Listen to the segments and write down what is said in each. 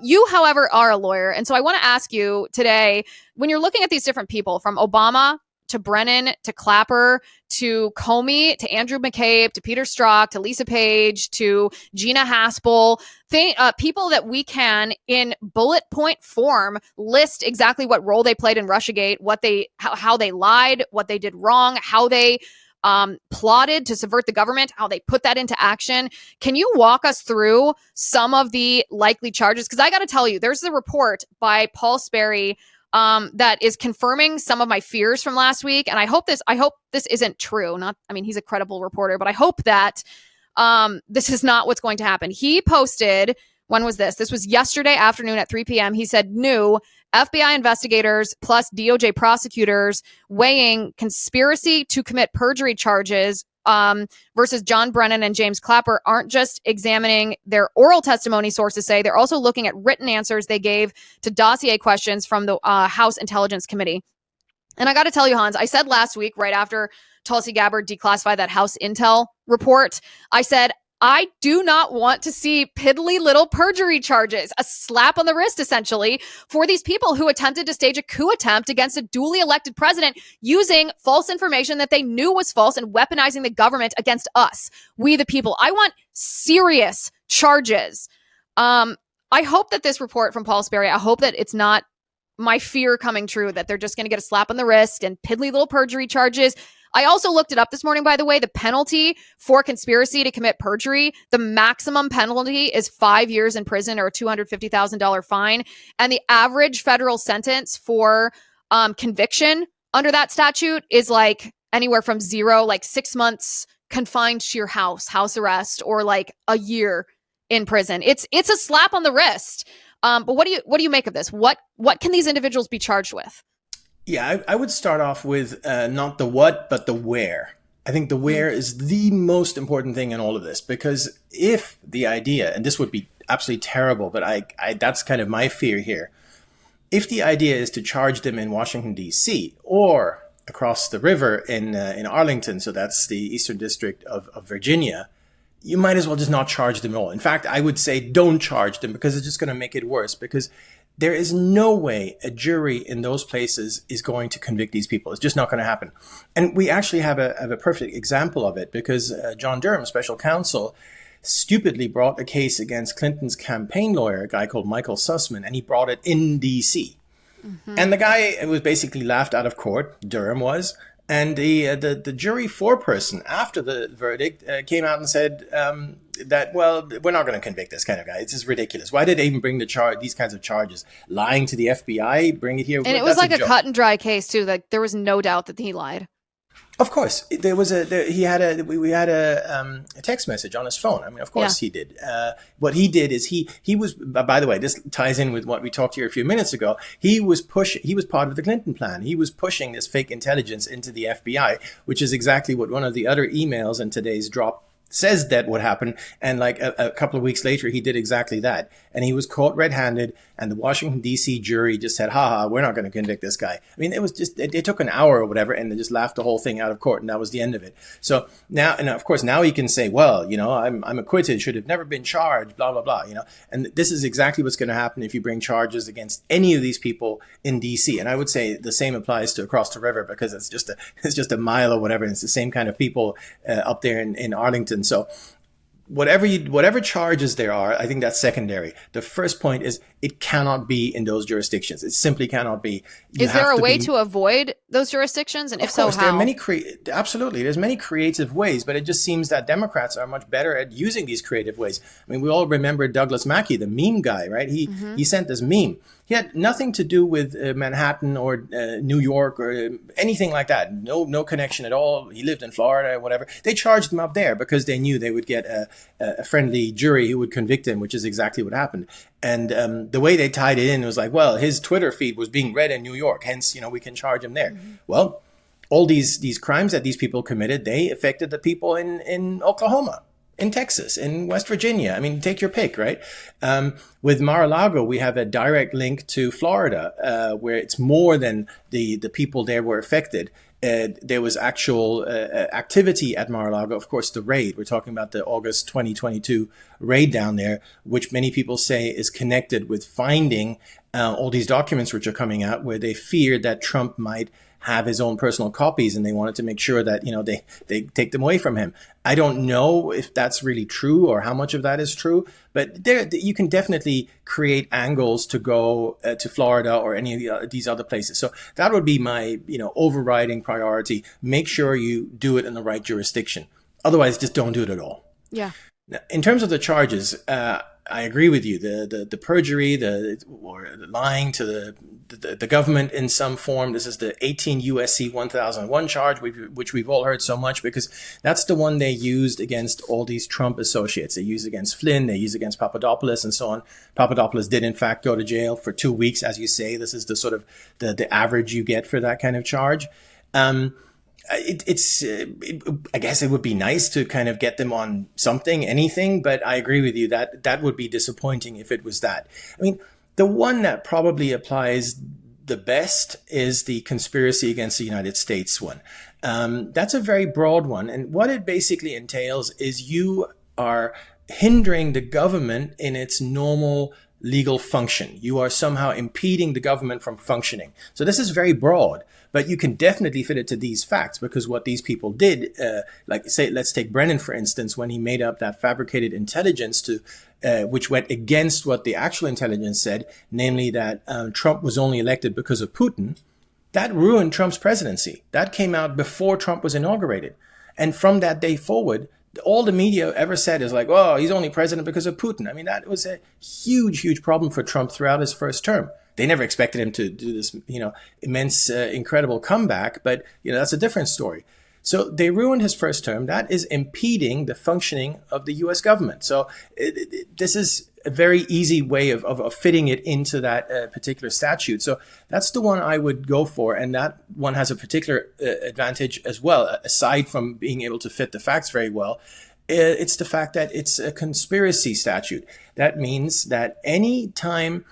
You, however, are a lawyer. And so I want to ask you today, when you're looking at these different people, from Obama to Brennan to Clapper to Comey to Andrew McCabe to Peter Strzok to Lisa Page to Gina Haspel, people that we can, in bullet point form, list exactly what role they played in Russiagate, how they lied, what they did wrong, how they plotted to subvert the government, how they put that into action. Can you walk us through some of the likely charges? Because I got to tell you, there's a report by Paul Sperry that is confirming some of my fears from last week, and I hope this isn't true. He's a credible reporter, but I hope that this is not what's going to happen. He posted, when was this? This was yesterday afternoon at 3 p.m. He said, new FBI investigators plus DOJ prosecutors weighing conspiracy to commit perjury charges versus John Brennan and James Clapper aren't just examining their oral testimony, sources say. They're also looking at written answers they gave to dossier questions from the House Intelligence Committee. And I got to tell you, Hans, I said last week, right after Tulsi Gabbard declassified that House Intel report, I said, I do not want to see piddly little perjury charges, a slap on the wrist, essentially, for these people who attempted to stage a coup attempt against a duly elected president using false information that they knew was false and weaponizing the government against us, we the people. I want serious charges. I hope that this report from Paul Sperry, I hope that it's not my fear coming true, that they're just going to get a slap on the wrist and piddly little perjury charges. I also looked it up this morning, by the way. The penalty for conspiracy to commit perjury, the maximum penalty is 5 years in prison or a $250,000 fine. And the average federal sentence for conviction under that statute is like anywhere from 0, like 6 months confined to your house arrest, or like a year in prison. It's a slap on the wrist. But what do you make of this? What can these individuals be charged with? Yeah, I would start off with not the what, but the where. I think the where is the most important thing in all of this, because if the idea, and this would be absolutely terrible, but I that's kind of my fear here. If the idea is to charge them in Washington, D.C. or across the river in Arlington, so that's the Eastern District of Virginia, you might as well just not charge them at all. In fact, I would say don't charge them, because it's just going to make it worse, because there is no way a jury in those places is going to convict these people. It's just not going to happen. And we actually have a perfect example of it, because John Durham, special counsel, stupidly brought a case against Clinton's campaign lawyer, a guy called Michael Sussman, and he brought it in D.C. And the guy was basically laughed out of court, Durham was. And the jury foreperson after the verdict came out and said that, well, we're not going to convict this kind of guy. It's just ridiculous. Why did they even bring these kinds of charges? Lying to the FBI, bring it here. And it was like a cut and dry case too. Like there was no doubt that he lied. Of course, we had a text message on his phone. I mean, of course he did. What he did is he was, by the way, this ties in with what we talked here a few minutes ago. He was part of the Clinton plan. He was pushing this fake intelligence into the FBI, which is exactly what one of the other emails in today's drop says that would happen. And like a couple of weeks later, he did exactly that. And he was caught red-handed, and the Washington, D.C. jury just said, we're not going to convict this guy. I mean, it was just, it took an hour or whatever, and they just laughed the whole thing out of court, and that was the end of it. So now, and of course, now he can say, well, I'm acquitted, should have never been charged, blah, blah, blah, And this is exactly what's going to happen if you bring charges against any of these people in D.C. And I would say the same applies to across the river, because it's just a mile or whatever, and it's the same kind of people up there in Arlington. So whatever charges there are, I think that's secondary. The first point is it cannot be in those jurisdictions. It simply cannot be. Is there a way to avoid those jurisdictions? And if so, how? There are absolutely. There's many creative ways, but it just seems that Democrats are much better at using these creative ways. I mean, we all remember Douglas Mackey, the meme guy, right? He sent this meme. He had nothing to do with Manhattan or New York or anything like that. No connection at all. He lived in Florida or whatever. They charged him up there because they knew they would get a friendly jury who would convict him, which is exactly what happened. And the way they tied it in was like, well, his Twitter feed was being read in New York, hence, we can charge him there. Well, all these crimes that these people committed, they affected the people in Oklahoma, in Texas, in West Virginia. I mean, take your pick, right? With Mar-a-Lago, we have a direct link to Florida, where it's more than the people there were affected. There was actual activity at Mar-a-Lago. Of course, the raid. We're talking about the August 2022 raid down there, which many people say is connected with finding all these documents which are coming out, where they feared that Trump might have his own personal copies, and they wanted to make sure that they take them away from him. I don't know if that's really true or how much of that is true, but you can definitely create angles to go to Florida or any of these other places. So that would be my overriding priority. Make sure you do it in the right jurisdiction. Otherwise, just don't do it at all. Yeah. Now, in terms of the charges, I agree with you. The perjury, or the lying to the government in some form. This is the 18 USC 1001 charge, which we've all heard so much, because that's the one they used against all these Trump associates. They used against Flynn, they used against Papadopoulos, and so on. Papadopoulos did in fact go to jail for 2 weeks, as you say. This is the sort of the average you get for that kind of charge. I guess it would be nice to kind of get them on something, anything, but I agree with you that that would be disappointing if it was that. I mean, the one that probably applies the best is the conspiracy against the United States one. That's a very broad one. And what it basically entails is you are hindering the government in its normal legal function. You are somehow impeding the government from functioning. So this is very broad, but you can definitely fit it to these facts, because what these people did, like say, let's take Brennan, for instance, when he made up that fabricated intelligence which went against what the actual intelligence said, namely that Trump was only elected because of Putin. That ruined Trump's presidency. That came out before Trump was inaugurated. And from that day forward, all the media ever said is like, oh, he's only president because of Putin. I mean, that was a huge, huge problem for Trump throughout his first term. They never expected him to do this, immense, incredible comeback. But, that's a different story. So they ruined his first term. That is impeding the functioning of the U.S. government. So this is a very easy way of fitting it into that particular statute. So that's the one I would go for. And that one has a particular advantage as well, aside from being able to fit the facts very well. It's the fact that it's a conspiracy statute. That means that any time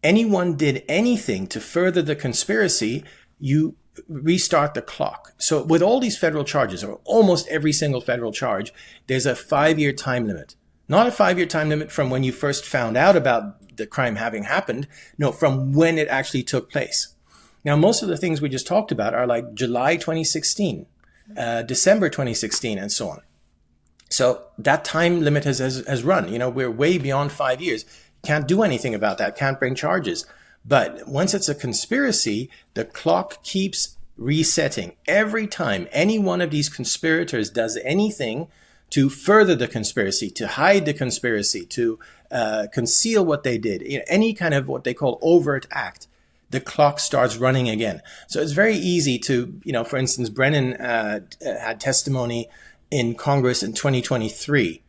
anyone did anything to further the conspiracy, you restart the clock. So with all these federal charges, or almost every single federal charge, there's a 5-year time limit. Not a 5-year time limit from when you first found out about the crime having happened. No, from when it actually took place. Now, most of the things we just talked about are like July 2016, December 2016, and so on. So that time limit has run. We're way beyond 5 years. Can't do anything about that. Can't bring charges. But once it's a conspiracy, the clock keeps resetting. Every time any one of these conspirators does anything to further the conspiracy, to hide the conspiracy, to conceal what they did, any kind of what they call overt act, the clock starts running again. So it's very easy to, for instance, Brennan had testimony in Congress in 2023.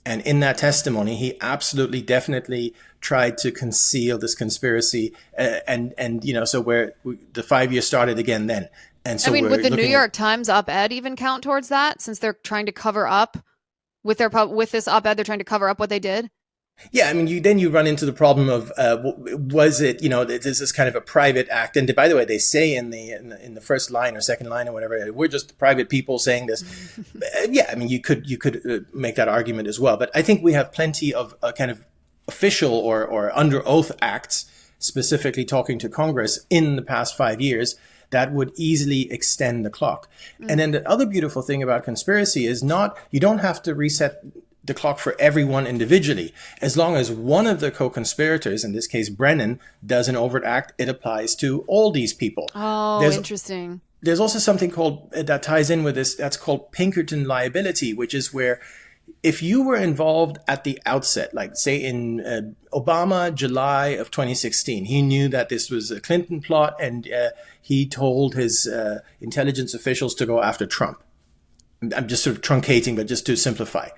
And in that testimony, he absolutely, definitely tried to conceal this conspiracy. So where the 5 years started again then. And so would the New York Times op-ed even count towards that, since they're trying to cover up with this op-ed, they're trying to cover up what they did? Yeah, I mean, you run into the problem of was it, this is kind of a private act, and by the way, they say in the first line or second line or whatever, we're just private people saying this. Yeah, I mean, you could make that argument as well, but I think we have plenty of kind of official or under oath acts, specifically talking to Congress in the past 5 years, that would easily extend the clock. And then the other beautiful thing about conspiracy is you don't have to reset the clock for everyone individually. As long as one of the co-conspirators, in this case Brennan, does an overt act, it applies to all these people. Oh, interesting. There's also something that ties in with this, that's called Pinkerton liability, which is where if you were involved at the outset, like say in Obama, July of 2016, he knew that this was a Clinton plot, and he told his intelligence officials to go after Trump. I'm just sort of truncating, but just to simplify.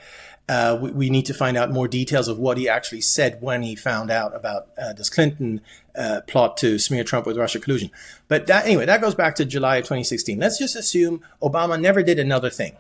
We need to find out more details of what he actually said when he found out about this Clinton plot to smear Trump with Russia collusion. But that goes back to July of 2016. Let's just assume Obama never did another thing.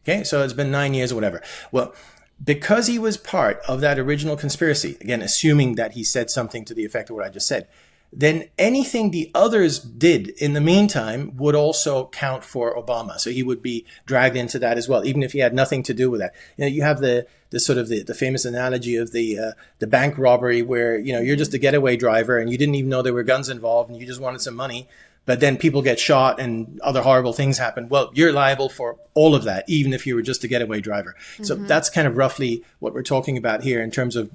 Okay, so it's been 9 years or whatever. Well, because he was part of that original conspiracy, again, assuming that he said something to the effect of what I just said, then anything the others did in the meantime would also count for Obama. So he would be dragged into that as well, even if he had nothing to do with that. You have the sort of the famous analogy of the bank robbery where, you're just a getaway driver and you didn't even know there were guns involved and you just wanted some money. But then people get shot and other horrible things happen. Well, you're liable for all of that, even if you were just a getaway driver. Mm-hmm. So that's kind of roughly what we're talking about here in terms of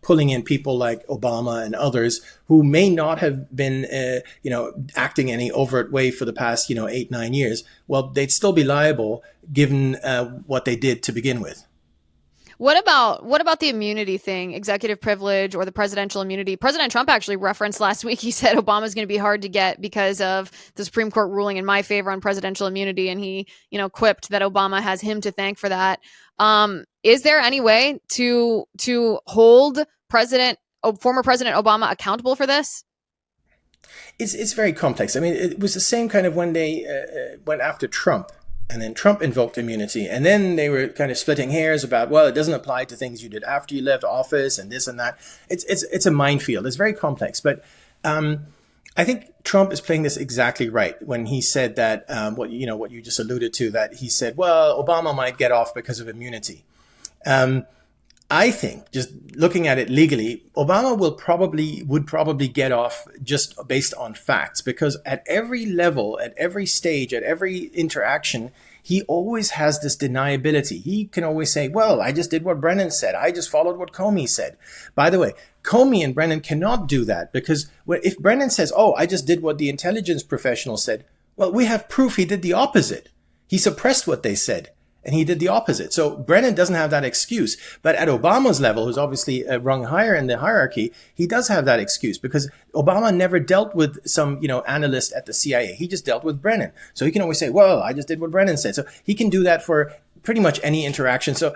pulling in people like Obama and others who may not have been, acting any overt way for the past, 8-9 years. Well, they'd still be liable given what they did to begin with. What about the immunity thing, executive privilege or the presidential immunity? President Trump actually referenced last week, he said Obama's going to be hard to get because of the Supreme Court ruling in my favor on presidential immunity. And he, quipped that Obama has him to thank for that. Is there any way to hold former President Obama accountable for this? It's very complex. I mean, it was the same kind of when they went after Trump. And then Trump invoked immunity. And then they were kind of splitting hairs about, well, it doesn't apply to things you did after you left office and this and that. It's a minefield. It's very complex. But I think Trump is playing this exactly right when he said that, what you just alluded to, that he said, well, Obama might get off because of immunity. I think, just looking at it legally, Obama would probably get off just based on facts, because at every level, at every stage, at every interaction, he always has this deniability. He can always say, well, I just did what Brennan said. I just followed what Comey said. By the way, Comey and Brennan cannot do that, because if Brennan says, oh, I just did what the intelligence professional said, well, we have proof he did the opposite. He suppressed what they said. And he did the opposite. So Brennan doesn't have that excuse. But at Obama's level, who's obviously a rung higher in the hierarchy, he does have that excuse, because Obama never dealt with some, analyst at the CIA. He just dealt with Brennan. So he can always say, well, I just did what Brennan said. So he can do that for pretty much any interaction. So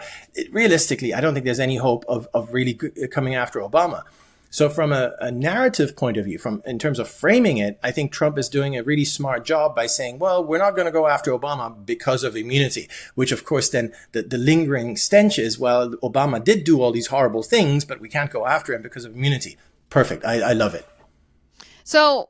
realistically, I don't think there's any hope of really coming after Obama. So from a narrative point of view, in terms of framing it, I think Trump is doing a really smart job by saying, well, we're not going to go after Obama because of immunity, which of course then the lingering stench is, well, Obama did do all these horrible things, but we can't go after him because of immunity. Perfect. I love it. So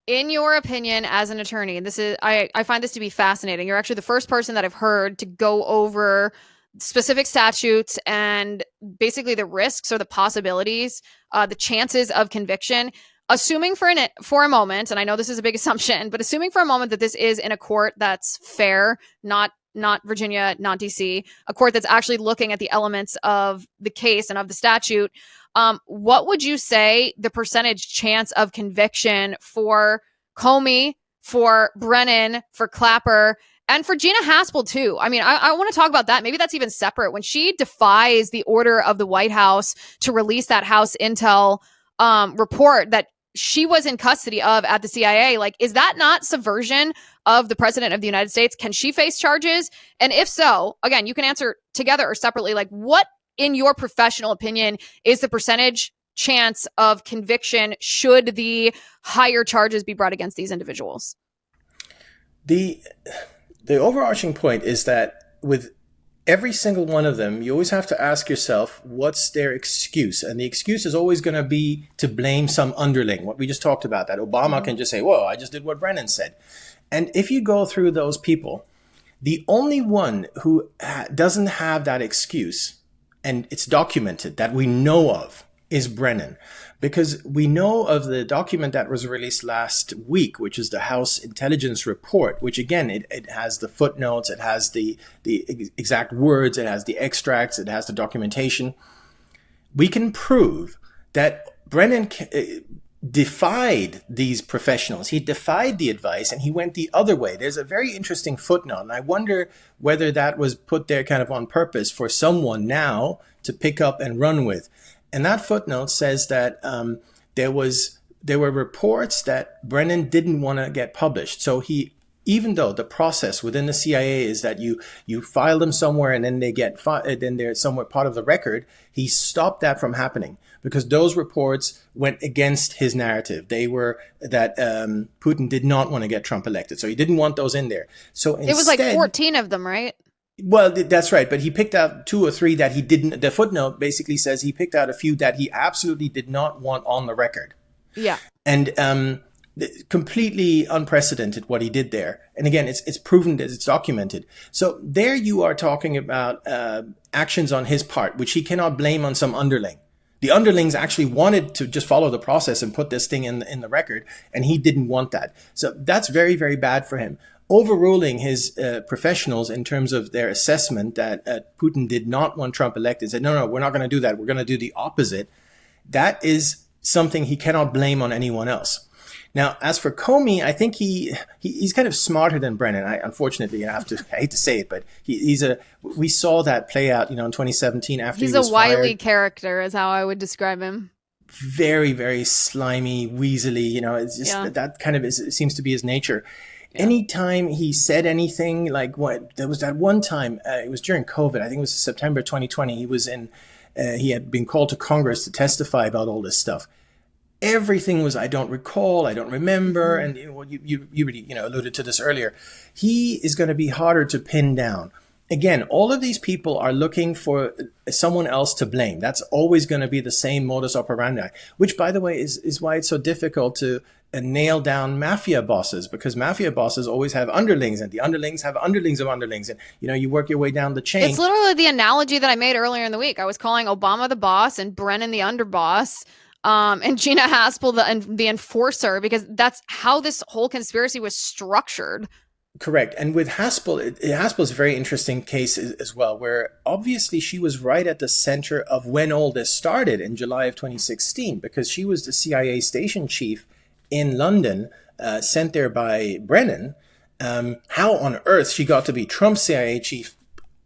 in your opinion as an attorney, and I find this to be fascinating. You're actually the first person that I've heard to go over specific statutes and basically the risks or the possibilities, the chances of conviction, assuming for a moment, and I know this is a big assumption, but assuming for a moment that this is in a court that's fair, not Virginia, not DC, a court that's actually looking at the elements of the case and of the statute, what would you say the percentage chance of conviction for Comey, for Brennan, for Clapper, and for Gina Haspel, too? I mean, I want to talk about that. Maybe that's even separate. When she defies the order of the White House to release that House Intel report that she was in custody of at the CIA, is that not subversion of the president of the United States? Can she face charges? And if so, again, you can answer together or separately, what, in your professional opinion, is the percentage chance of conviction should the higher charges be brought against these individuals? The overarching point is that with every single one of them, you always have to ask yourself, what's their excuse? And the excuse is always going to be to blame some underling. What we just talked about, that Obama can just say, whoa, I just did what Brennan said. And if you go through those people, the only one who doesn't have that excuse, and it's documented that we know of, is Brennan. Because we know of the document that was released last week, which is the House Intelligence Report, which again, it has the footnotes, it has the exact words, it has the extracts, it has the documentation. We can prove that Brennan defied these professionals. He defied the advice and he went the other way. There's a very interesting footnote, and I wonder whether that was put there kind of on purpose for someone now to pick up and run with. And that footnote says that there were reports that Brennan didn't want to get published. So even though the process within the CIA is that you file them somewhere and then then they're somewhat part of the record, he stopped that from happening because those reports went against his narrative. They were that Putin did not want to get Trump elected, so he didn't want those in there. So instead, it was 14 of them, right? Well, that's right. But he picked out 2 or 3 that he didn't. The footnote basically says he picked out a few that he absolutely did not want on the record. Yeah. And completely unprecedented what he did there. And again, it's proven that it's documented. So there you are talking about actions on his part, which he cannot blame on some underling. The underlings actually wanted to just follow the process and put this thing in the record, and he didn't want that. So that's very, very bad for him. Overruling his professionals in terms of their assessment that Putin did not want Trump elected, said, no, we're not going to do that. We're going to do the opposite. That is something he cannot blame on anyone else. Now, as for Comey, I think he's kind of smarter than Brennan. Unfortunately, I hate to say it, but we saw that play out, in 2017 after he was He's a wily fired. character, is how I would describe him. Very, very slimy, weaselly. It's just that kind of seems to be his nature. Yeah. Anytime he said anything, like there was that one time, it was during COVID. I think it was September 2020. He had been called to Congress to testify about all this stuff. Everything was, I don't recall, I don't remember. And you really, alluded to this earlier. He is going to be harder to pin down. Again, all of these people are looking for someone else to blame. That's always going to be the same modus operandi, which, by the way, is why it's so difficult to nail down mafia bosses, because mafia bosses always have underlings, and the underlings have underlings of underlings. And, you work your way down the chain. It's literally the analogy that I made earlier in the week. I was calling Obama the boss and Brennan the underboss. And Gina Haspel, the enforcer, because that's how this whole conspiracy was structured. Correct. And with Haspel, Haspel is a very interesting case as well, where obviously she was right at the center of when all this started in July of 2016, because she was the CIA station chief in London, sent there by Brennan. How on earth she got to be Trump's CIA chief,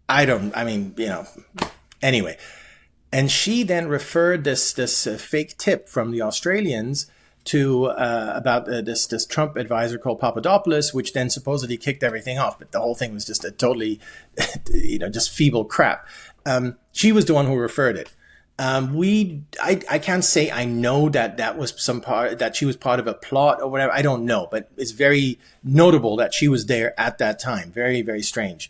anyway. And she then referred this fake tip from the Australians to about this Trump advisor called Papadopoulos, which then supposedly kicked everything off. But the whole thing was just a totally, just feeble crap. She was the one who referred it. I can't say I know that was that she was part of a plot or whatever. I don't know, but it's very notable that she was there at that time. Very, very strange.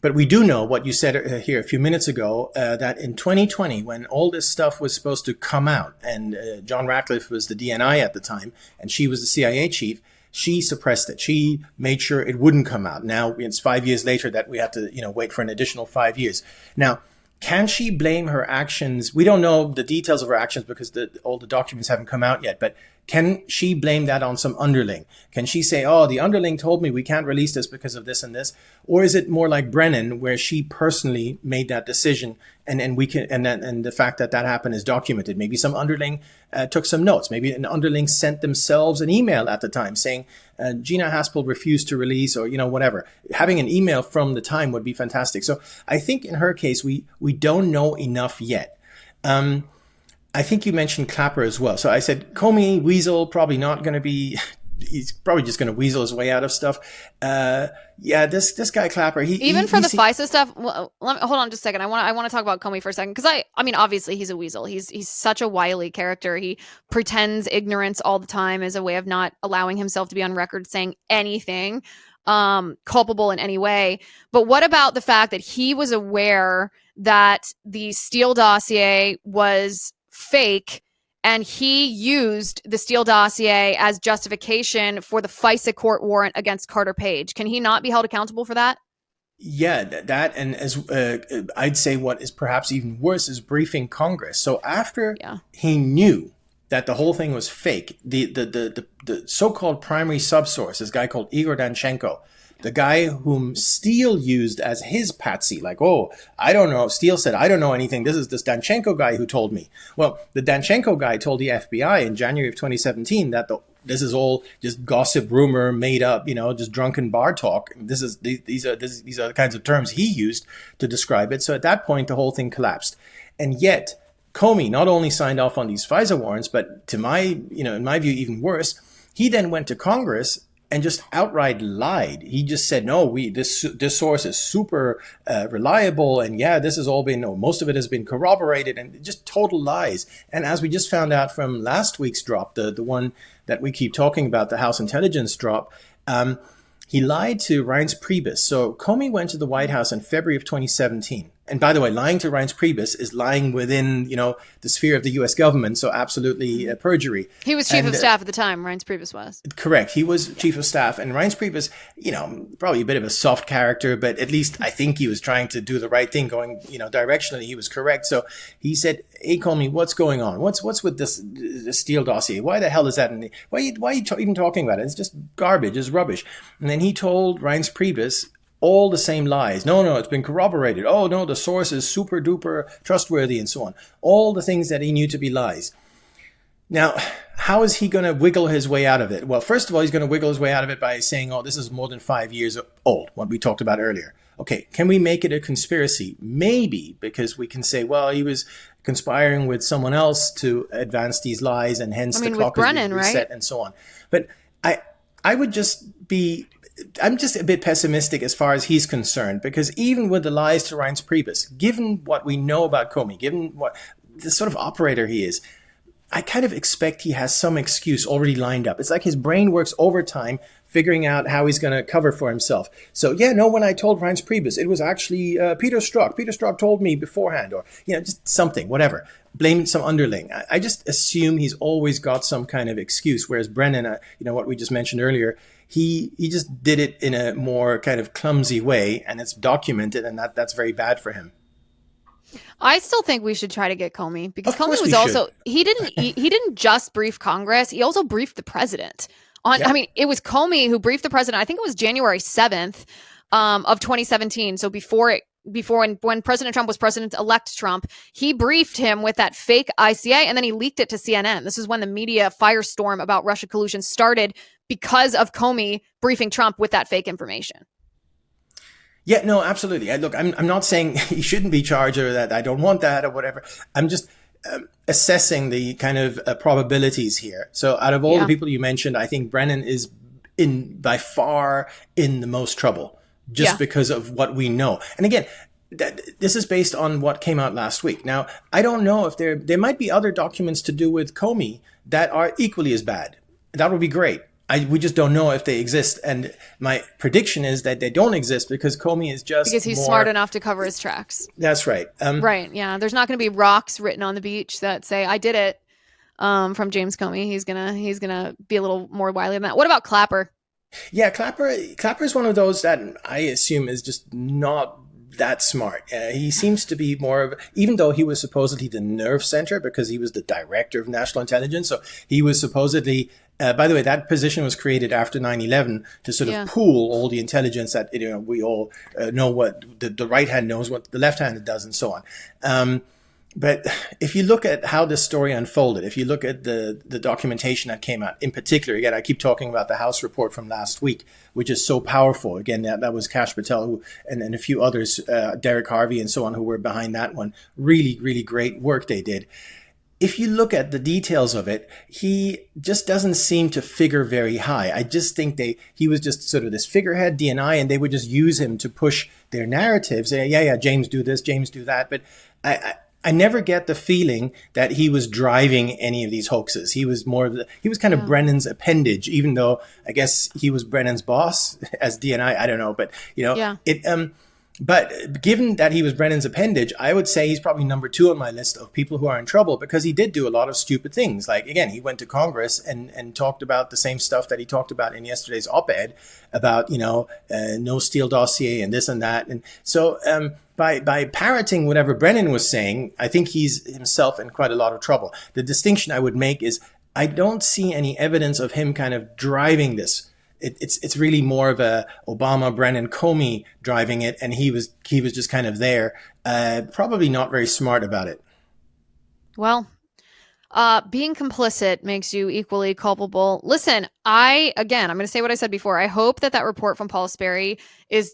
But we do know what you said here a few minutes ago, that in 2020, when all this stuff was supposed to come out, and John Ratcliffe was the DNI at the time, and she was the CIA chief, she suppressed it. She made sure it wouldn't come out. Now it's 5 years later that we have to, wait for an additional 5 years. Now, can she blame her actions? We don't know the details of her actions because all the documents haven't come out yet, but can she blame that on some underling? Can she say, oh, the underling told me we can't release this because of this and this? Or is it more like Brennan, where she personally made that decision, and the fact that happened is documented? Maybe some underling took some notes. Maybe an underling sent themselves an email at the time saying, Gina Haspel refused to release, or, whatever. Having an email from the time would be fantastic. So I think in her case, we don't know enough yet. I think you mentioned Clapper as well. So I said Comey, Weasel, probably not going to be. He's probably just going to weasel his way out of stuff. This guy Clapper. The FISA stuff. Well, hold on just a second. I want to talk about Comey for a second, because I mean, obviously he's a weasel. He's such a wily character. He pretends ignorance all the time as a way of not allowing himself to be on record saying anything culpable in any way. But what about the fact that he was aware that the Steele dossier was fake, and he used the Steele dossier as justification for the FISA court warrant against Carter Page? Can he not be held accountable for that? Yeah, that, and as I'd say what is perhaps even worse is briefing Congress. So after he knew that the whole thing was fake, the so-called primary subsource, this guy called Igor Danchenko, the guy whom Steele used as his patsy, like, oh, I don't know. Steele said, I don't know anything. This is this Danchenko guy who told me. Well, the Danchenko guy told the FBI in January of 2017 that this is all just gossip, rumor, made up, just drunken bar talk. These are the kinds of terms he used to describe it. So at that point, the whole thing collapsed. And yet, Comey not only signed off on these FISA warrants, but in my view, even worse, he then went to Congress and just outright lied. He just said, no, this source is super reliable, and this has all been, most of it has been corroborated, and just total lies. And as we just found out from last week's drop, the one that we keep talking about, the House Intelligence drop, he lied to Reince Priebus. So Comey went to the White House in February of 2017, and by the way, lying to Reince Priebus is lying within, the sphere of the U.S. government. So absolutely perjury. He was chief of staff at the time. Reince Priebus was. Correct. He was chief of staff, and Reince Priebus, probably a bit of a soft character, but at least I think he was trying to do the right thing, going, directionally he was correct. So he said, "Hey, Comey, what's going on? What's with this Steele dossier? Why the hell is that? Why are you even talking about it? It's just garbage. It's rubbish." And then he told Reince Priebus all the same lies. No, it's been corroborated. Oh, no, the source is super duper trustworthy and so on. All the things that he knew to be lies. Now, how is he going to wiggle his way out of it? Well, first of all, he's going to wiggle his way out of it by saying, oh, this is more than 5 years old, what we talked about earlier. Okay, can we make it a conspiracy? Maybe, because we can say, well, he was conspiring with someone else to advance these lies, and hence the clock is being reset, and so on. But I would just be... I'm just a bit pessimistic as far as he's concerned, because even with the lies to Reince Priebus, given what we know about Comey, given what the sort of operator he is, I kind of expect he has some excuse already lined up. It's like his brain works overtime figuring out how he's going to cover for himself. So, when I told Reince Priebus, it was actually Peter Strzok. Peter Strzok told me beforehand, or, just something, whatever. Blame some underling. I just assume he's always got some kind of excuse, whereas Brennan, what we just mentioned earlier, he just did it in a more kind of clumsy way, and it's documented, and that's very bad for him. I still think we should try to get Comey, because Comey was also he didn't just brief Congress, he also briefed the president on. Yeah. I mean, it was Comey who briefed the president. I think it was January 7th of 2017. So before when President Trump was President-elect Trump, he briefed him with that fake ICA, and then he leaked it to CNN. This is when the media firestorm about Russia collusion started, because of Comey briefing Trump with that fake information. Yeah, no, absolutely. Look, I'm not saying he shouldn't be charged, or that I don't want that, or whatever. I'm just assessing the kind of probabilities here. So out of all the people you mentioned, I think Brennan is by far in the most trouble, just because of what we know. And again, this is based on what came out last week. Now, I don't know if there might be other documents to do with Comey that are equally as bad. That would be great. We just don't know if they exist. And my prediction is that they don't exist because Comey is just because he's smart enough to cover his tracks. That's right. Right. Yeah. There's not going to be rocks written on the beach that say, I did it, from James Comey. He's gonna be a little more wily than that. What about Clapper? Yeah, Clapper is one of those that I assume is just not that smart. He seems to be more of, even though he was supposedly the nerve center because he was the director of national intelligence. So he was supposedly, by the way, that position was created after 9/11 to sort of pool all the intelligence that, we all know what the right hand knows, what the left hand does, and so on. But if you look at how this story unfolded, if you look at the documentation that came out, in particular, again, I keep talking about the House report from last week, which is so powerful. Again, that was Kash Patel and a few others, Derek Harvey and so on, who were behind that one. Really, really great work they did. If you look at the details of it, he just doesn't seem to figure very high. I just think he was just sort of this figurehead, DNI, and they would just use him to push their narratives. Yeah, James do this, James do that. But I never get the feeling that he was driving any of these hoaxes. He was kind of Brennan's appendage, even though I guess he was Brennan's boss as DNI. I don't know, but but given that he was Brennan's appendage, I would say he's probably number 2 on my list of people who are in trouble, because he did do a lot of stupid things. Like, again, he went to Congress and talked about the same stuff that he talked about in yesterday's op-ed about, no Steele dossier and this and that. And so by parroting whatever Brennan was saying, I think he's himself in quite a lot of trouble. The distinction I would make is I don't see any evidence of him kind of driving this. It's really more of a Obama, Brennan, Comey driving it, and he was just kind of there, probably not very smart about it. Well, being complicit makes you equally culpable. Listen, I'm going to say what I said before. I hope that report from Paul Sperry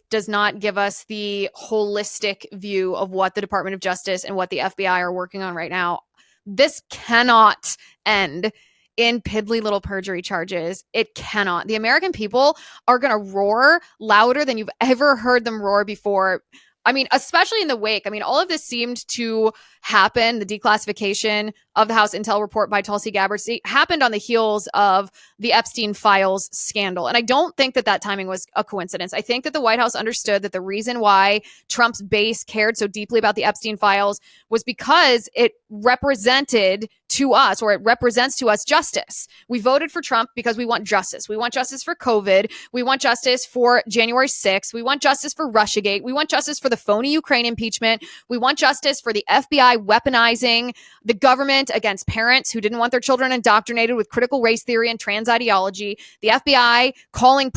does not give us the holistic view of what the Department of Justice and what the FBI are working on right now. This cannot end in piddly little perjury charges. It cannot. The American people are going to roar louder than you've ever heard them roar before. I mean, especially in the wake. I mean, all of this seemed to happened, the declassification of the House Intel report by Tulsi Gabbard, happened on the heels of the Epstein files scandal. And I don't think that timing was a coincidence. I think that the White House understood that the reason why Trump's base cared so deeply about the Epstein files was because it represented to us, or it represents to us, justice. We voted for Trump because we want justice. We want justice for COVID. We want justice for January 6th. We want justice for Russiagate. We want justice for the phony Ukraine impeachment. We want justice for the FBI weaponizing the government against parents who didn't want their children indoctrinated with critical race theory and trans ideology. The FBI calling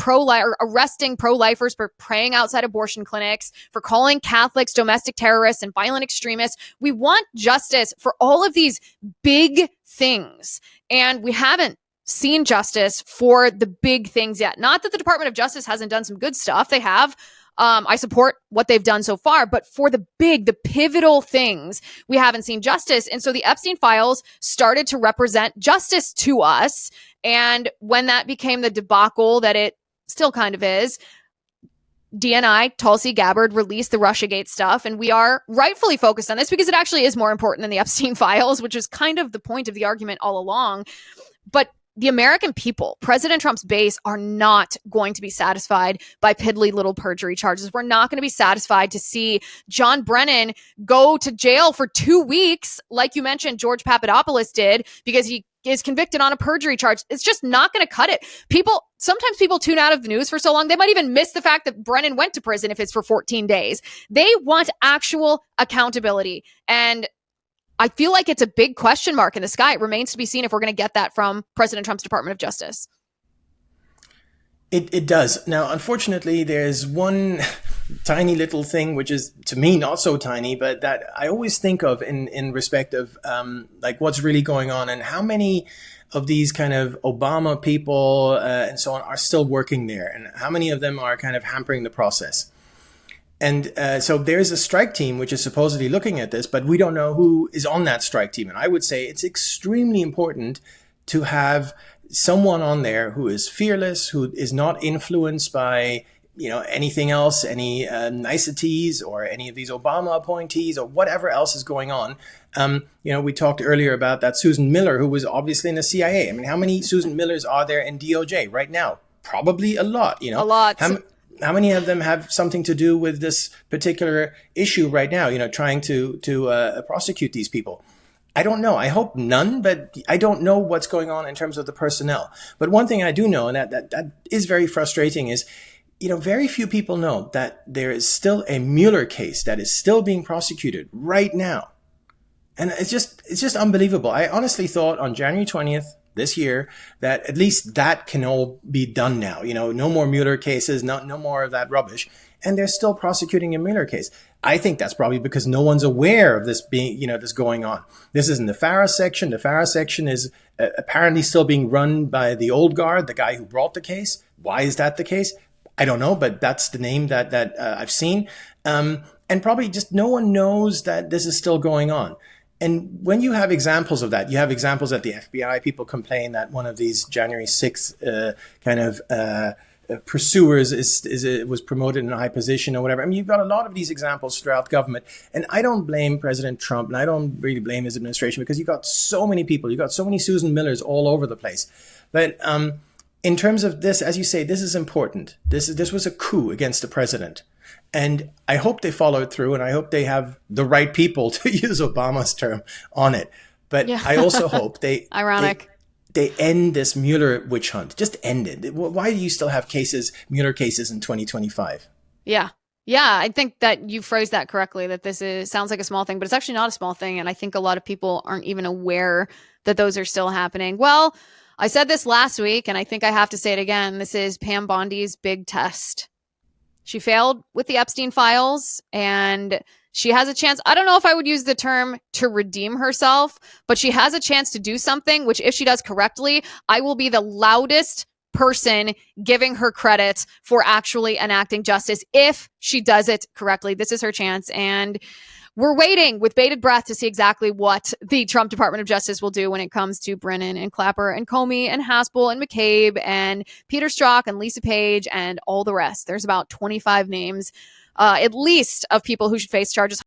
arresting pro-lifers for praying outside abortion clinics, for calling Catholics domestic terrorists and violent extremists. We want justice for all of these big things. And we haven't seen justice for the big things yet. Not that the Department of Justice hasn't done some good stuff. They have. I support what they've done so far, but for the pivotal things, we haven't seen justice. And so the Epstein files started to represent justice to us. And when that became the debacle that it still kind of is, DNI, Tulsi Gabbard, released the Russiagate stuff, and we are rightfully focused on this because it actually is more important than the Epstein files, which is kind of the point of the argument all along. But the American people, President Trump's base, are not going to be satisfied by piddly little perjury charges. We're not going to be satisfied to see John Brennan go to jail for 2 weeks, like you mentioned George Papadopoulos did, because he is convicted on a perjury charge. It's just not going to cut it. Sometimes people tune out of the news for so long, they might even miss the fact that Brennan went to prison if it's for 14 days. They want actual accountability. And I feel like it's a big question mark in the sky. It remains to be seen if we're going to get that from President Trump's Department of Justice. It does. Now, unfortunately, there's one tiny little thing, which is, to me, not so tiny, but that I always think of in respect of like what's really going on and how many of these kind of Obama people and so on are still working there, and how many of them are kind of hampering the process. And so there's a strike team which is supposedly looking at this, but we don't know who is on that strike team. And I would say it's extremely important to have someone on there who is fearless, who is not influenced by, anything else, any niceties or any of these Obama appointees or whatever else is going on. We talked earlier about that Susan Miller, who was obviously in the CIA. I mean, how many Susan Millers are there in DOJ right now? Probably a lot, A lot. How many of them have something to do with this particular issue right now, trying to prosecute these people? I don't know. I hope none, but I don't know what's going on in terms of the personnel. But one thing I do know, and that is very frustrating, is, very few people know that there is still a Mueller case that is still being prosecuted right now. And it's just unbelievable. I honestly thought on January 20th, this year, that at least that can all be done now. No more Mueller cases, no more of that rubbish. And they're still prosecuting a Mueller case. I think that's probably because no one's aware of this being, this going on. This isn't the FARA section. The FARA section is apparently still being run by the old guard, the guy who brought the case. Why is that the case? I don't know, but that's the name that I've seen. And probably just no one knows that this is still going on. And when you have examples of that, you have examples at the FBI. People complain that one of these January 6th pursuers was promoted in a high position or whatever. I mean, you've got a lot of these examples throughout government. And I don't blame President Trump, and I don't really blame his administration, because you've got so many people. You've got so many Susan Millers all over the place. But in terms of this, as you say, this is important. This was a coup against the president. And I hope they followed through, and I hope they have the right people, to use Obama's term, on it. But yeah. I also hope they end this Mueller witch hunt. Just end it. Why do you still have Mueller cases in 2025? Yeah. Yeah, I think that you phrased that correctly, that sounds like a small thing, but it's actually not a small thing. And I think a lot of people aren't even aware that those are still happening. Well, I said this last week, and I think I have to say it again. This is Pam Bondi's big test. She failed with the Epstein files, and she has a chance. I don't know if I would use the term to redeem herself, but she has a chance to do something, which if she does correctly, I will be the loudest person giving her credit for actually enacting justice if she does it correctly. This is her chance. And we're waiting with bated breath to see exactly what the Trump Department of Justice will do when it comes to Brennan and Clapper and Comey and Haspel and McCabe and Peter Strzok and Lisa Page and all the rest. There's about 25 names, at least, of people who should face charges.